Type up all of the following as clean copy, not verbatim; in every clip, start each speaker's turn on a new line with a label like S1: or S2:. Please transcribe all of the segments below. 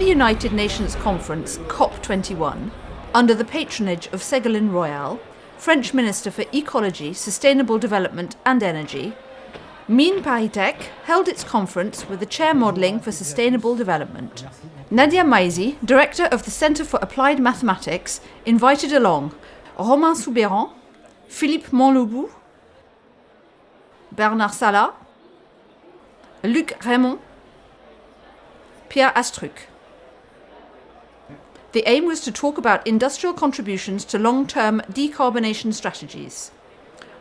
S1: the United Nations conference COP21, under the patronage of Ségolène Royal, French Minister for Ecology, Sustainable Development and Energy, ParisTech held its conference with the Chair Modeling for Sustainable Development. Nadia Maizi, Director of the Centre for Applied Mathematics, invited along Romain SOUBEYRAN, Philippe MONLOUBOU, Bernard SALHA, Luc REMONT, Pierre ASTRUC. The aim was to talk about industrial contributions to long-term decarbonation strategies.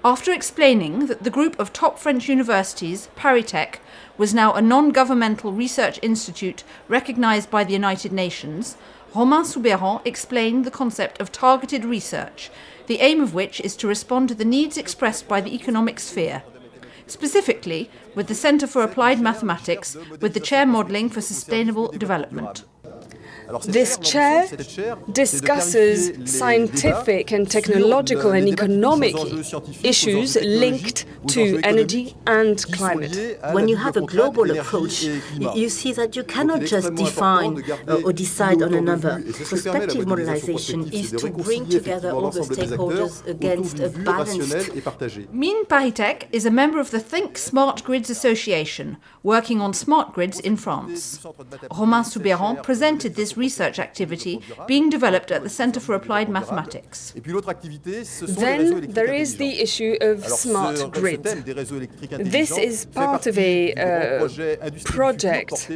S1: After explaining that the group of top French universities, ParisTech, was now a non-governmental research institute recognised by the United Nations, Romain SOUBEYRAN explained the concept of targeted research, the aim of which is to respond to the needs expressed by the economic sphere. Specifically, with the Centre for Applied Mathematics, with the Chair Modeling for Sustainable Development.
S2: This chair discusses scientific and technological and economic issues linked to energy and climate.
S3: When you have a global approach, you see that you cannot just define or decide on a number. Prospective modelization is to bring together all the stakeholders against a balanced.
S1: ParisTech is a member of the Think Smart Grids Association, working on smart grids in France. Romain SOUBEYRAN presented this research activity being developed at the Centre for Applied Mathematics.
S2: Then there is the issue of smart grids. This is part of a project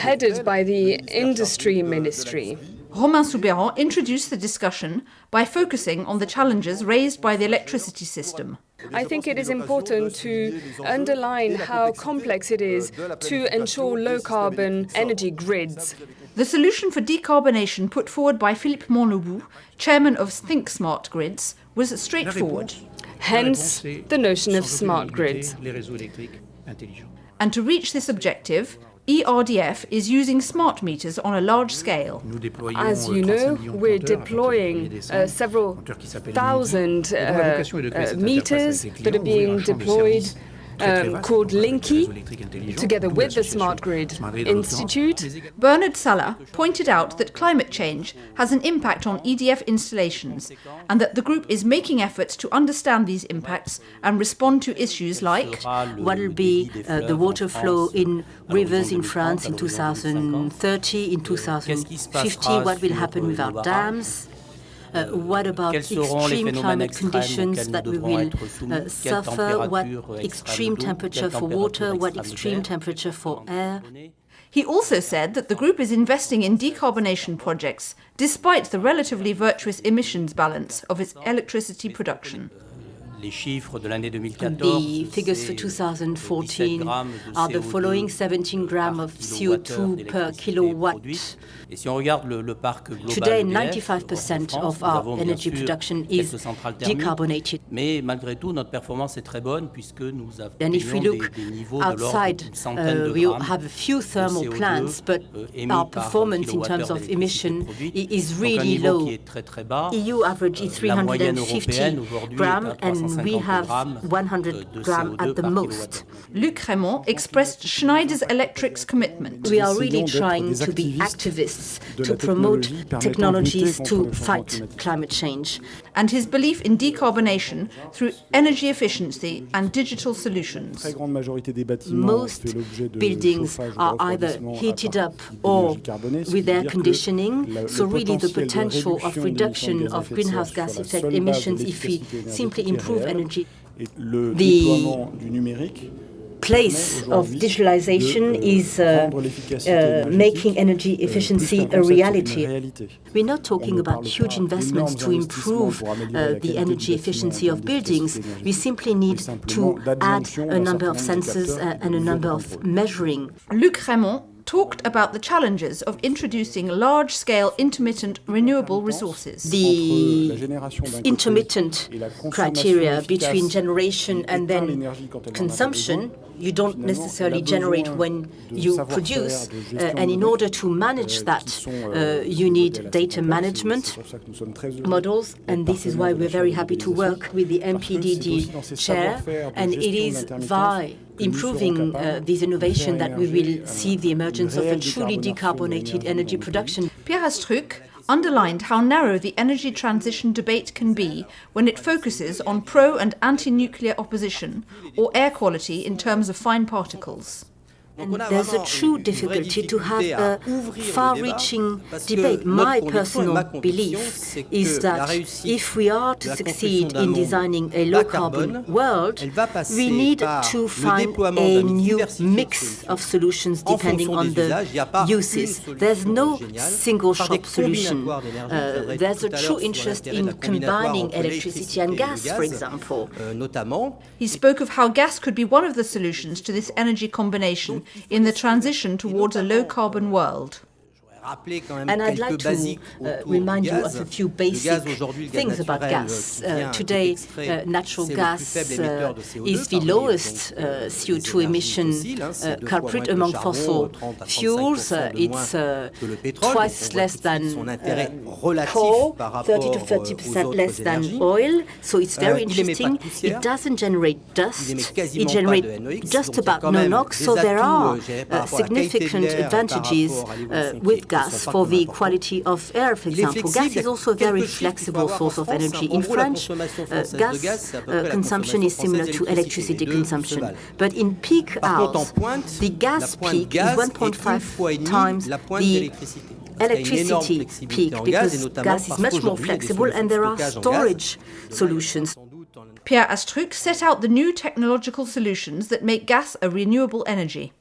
S2: headed by the Industry Ministry.
S1: Romain SOUBEYRAN introduced the discussion by focusing on the challenges raised by the electricity system.
S2: I think it is important to underline how complex it is to ensure low-carbon energy grids.
S1: The solution for decarbonation put forward by Philippe MONLOUBOU, chairman of Think Smart Grids, was straightforward.
S2: Hence, the notion of smart grids.
S1: And to reach this objective, ERDF is using smart meters on a large scale.
S2: As you know, we're deploying several thousand meters that are being deployed called Linky, together with the Smart Grid Institute.
S1: Bernard SALHA pointed out that climate change has an impact on EDF installations and that the group is making efforts to understand these impacts and respond to issues like
S3: what will be the water flow in rivers in France in 2030, in 2050, what will happen with our dams. What about extreme climate conditions that we will suffer? What extreme temperature for water? What extreme temperature for air?
S1: He also said that the group is investing in decarbonation projects despite the relatively virtuous emissions balance of its electricity production.
S3: The figures for 2014 are the following: 17 grams of CO2 per kilowatt. Today, 95% of our energy production is decarbonated. And if we look outside, we have a few thermal plants, but our performance in terms of emission is really low. EU average is 350 grams, and we have 100 grams at the most.
S1: Luc REMONT expressed Schneider Electric's commitment.
S3: We are really trying to be activists to promote technologies to fight climate change.
S1: And his belief in decarbonation through energy efficiency and digital solutions.
S3: Most buildings are either heated up or with air conditioning, so really the potential of reduction of greenhouse gas effect emissions if we simply improve energy. The place of digitalization is making energy efficiency a reality. We're not talking about huge investments to improve the energy efficiency of buildings. We simply need to add a number of sensors and a number of measuring.
S1: Luc REMONT talked about the challenges of introducing large-scale intermittent renewable resources.
S3: The intermittent criteria between generation and then consumption, you don't necessarily generate when you produce, and in order to manage that, you need data management models, and this is why we're very happy to work with the MPDD chair, and it is improving these innovations that we will see the emergence of a truly decarbonated energy production.
S1: Pierre ASTRUC underlined how narrow the energy transition debate can be when it focuses on pro- and anti-nuclear opposition or air quality in terms of fine particles.
S3: And there's a true difficulty to have a far-reaching debate. My personal belief is that if we are to succeed in designing a low-carbon world, we need to find a new mix of solutions depending on the uses. There's no single-shop solution. There's a true interest in combining electricity and gas, for example.
S1: He spoke of how gas could be one of the solutions to this energy combination in the transition towards a low-carbon world.
S3: And I'd like to remind you of a few basic things about gas. Today, natural gas is the lowest CO2 emission culprit among fossil fuels. It's twice less than coal, 30 to 30% less than oil. So it's very interesting. It doesn't generate dust. It generates just about no NOx. So there are significant advantages with gas for the quality of air, for example. Gas is also a very flexible source of energy. In French, gas consumption is similar to electricity consumption. But in peak hours, the gas peak is 1.5 times the electricity peak, because gas is much more flexible and there are storage solutions.
S1: Pierre ASTRUC set out the new technological solutions that make gas a renewable energy.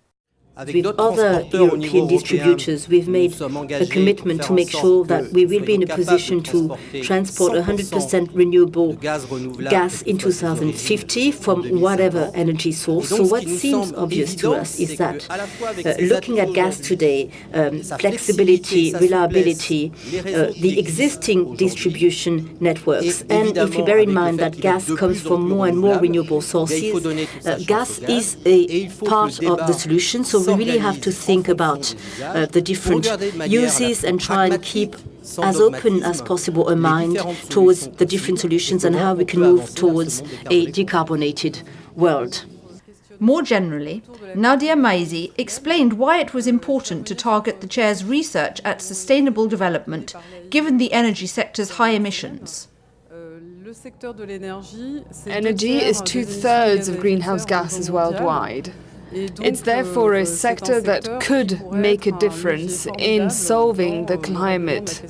S3: With other European distributors, we've made a commitment to make sure that we will be in a position to transport 100% renewable gas in 2050 from whatever energy source. So what seems obvious to us is that looking at gas today, flexibility, reliability, the existing distribution networks, and if we bear in mind that gas comes from more and more renewable sources, gas is a part of the solution. So we really have to think about the different uses and try and keep as open as possible a mind towards the different solutions and how we can move towards a decarbonated world.
S1: More generally, Nadia Maizi explained why it was important to target the chair's research at sustainable development, given the energy sector's high emissions.
S2: Energy is 2/3 of greenhouse gases worldwide. It's therefore a sector that could make a difference in solving the climate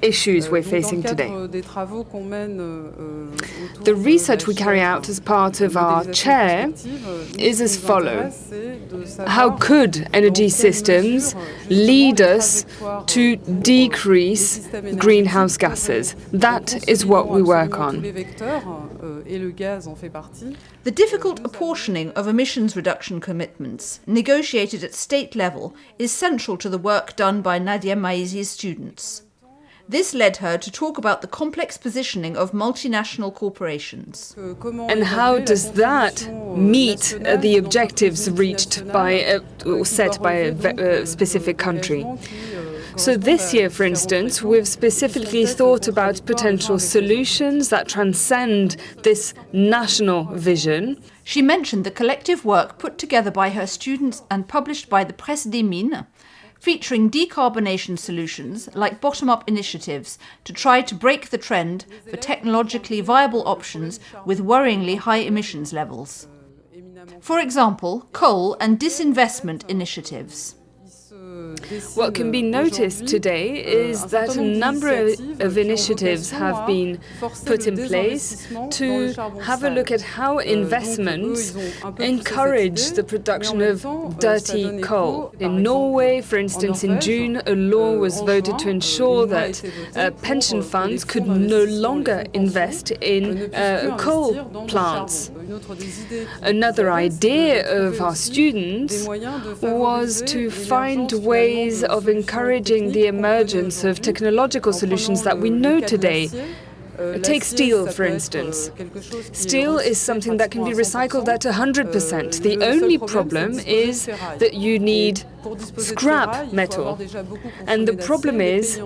S2: issues we're facing today. The research we carry out as part of our chair is as follows. How could energy systems lead us to decrease greenhouse gases? That is what we work on.
S1: The difficult apportioning of emissions reduction commitments, negotiated at state level, is central to the work done by Nadia Maizi's students. This led her to talk about the complex positioning of multinational corporations.
S2: And how does that meet the objectives reached by or set by a specific country? So this year, for instance, we've specifically thought about potential solutions that transcend this national vision.
S1: She mentioned the collective work put together by her students and published by the Presse des Mines, featuring decarbonation solutions like bottom-up initiatives to try to break the trend for technologically viable options with worryingly high emissions levels. For example, coal and disinvestment initiatives.
S2: What can be noticed today is that a number of initiatives have been put in place to have a look at how investments encourage the production of dirty coal. In Norway, for instance, in June, a law was voted to ensure that pension funds could no longer invest in coal plants. Another idea of our students was to find ways of encouraging the emergence of technological solutions that we know today. Take steel, for instance. Steel is something that can be recycled at 100%. The only problem is that you need scrap metal. And the problem is,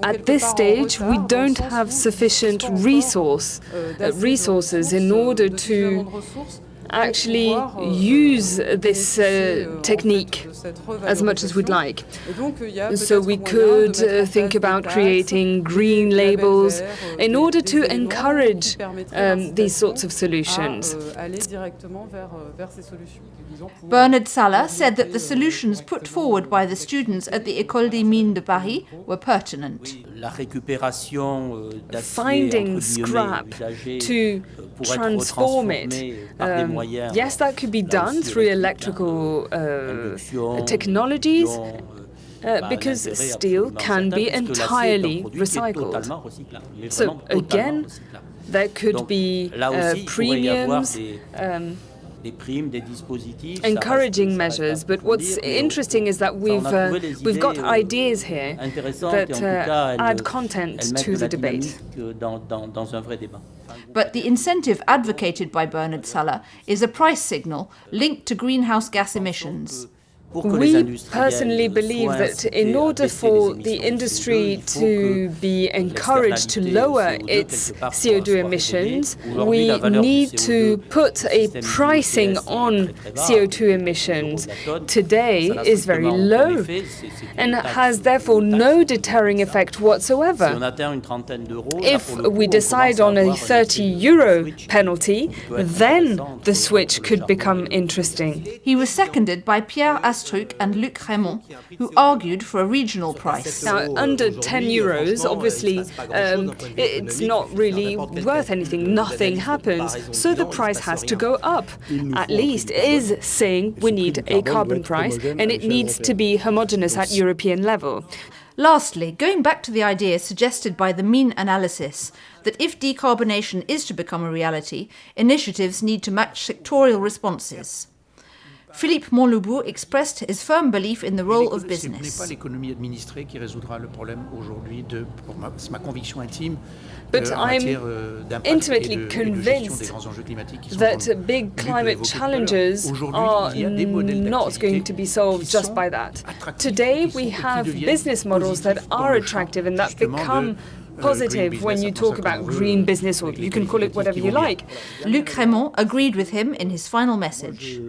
S2: at this stage, we don't have sufficient resources in order to actually use this technique as much as we'd like. So we could think about creating green labels in order to encourage these sorts of solutions.
S1: Bernard Salha said that the solutions put forward by the students at the École des Mines de Paris were pertinent.
S2: Finding scrap to transform it, yes, that could be done through electrical technologies, because steel can be entirely recycled. So again, there could be premiums, encouraging measures, but what's interesting is that we've got ideas here that add content to the debate.
S1: But the incentive advocated by Bernard Salha is a price signal linked to greenhouse gas emissions.
S2: We personally believe that in order for the industry to be encouraged to lower its CO2 emissions, we need to put a pricing on CO2 emissions. Today is very low and has therefore no deterring effect whatsoever. If we decide on a €30 penalty, then the switch could become interesting.
S1: He was seconded by Pierre, ASTRUC and REMONT, who argued for a regional price.
S2: Now, under €10, obviously, it's not really worth anything. Nothing happens. So the price has to go up. At least is saying we need a carbon price, and it needs to be homogeneous at European level.
S1: Lastly, going back to the idea suggested by the mean analysis that if decarbonation is to become a reality, initiatives need to match sectorial responses. Philippe MONLOUBOU expressed his firm belief in the role of business.
S2: But I'm intimately convinced that big climate challenges are not going to be solved just by that. Today we have business models that are attractive and that become positive when you talk about green business, or you can call it whatever you like.
S1: REMONT agreed with him in his final message.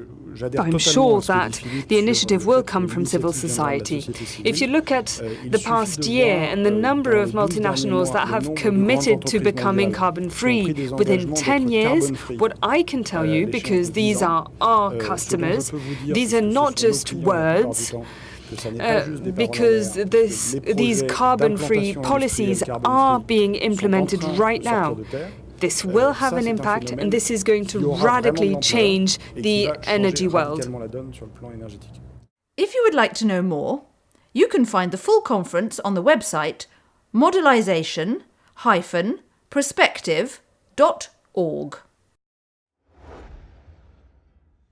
S2: I'm sure that the initiative will come from civil society. If you look at the past year and the number of multinationals that have committed to becoming carbon-free within 10 years, what I can tell you, because these are our customers, these are not just words, because these carbon-free policies are being implemented right now. This will have an impact, and this is going to radically change the energy world.
S1: If you would like to know more, you can find the full conference on the website modelization-prospective.org.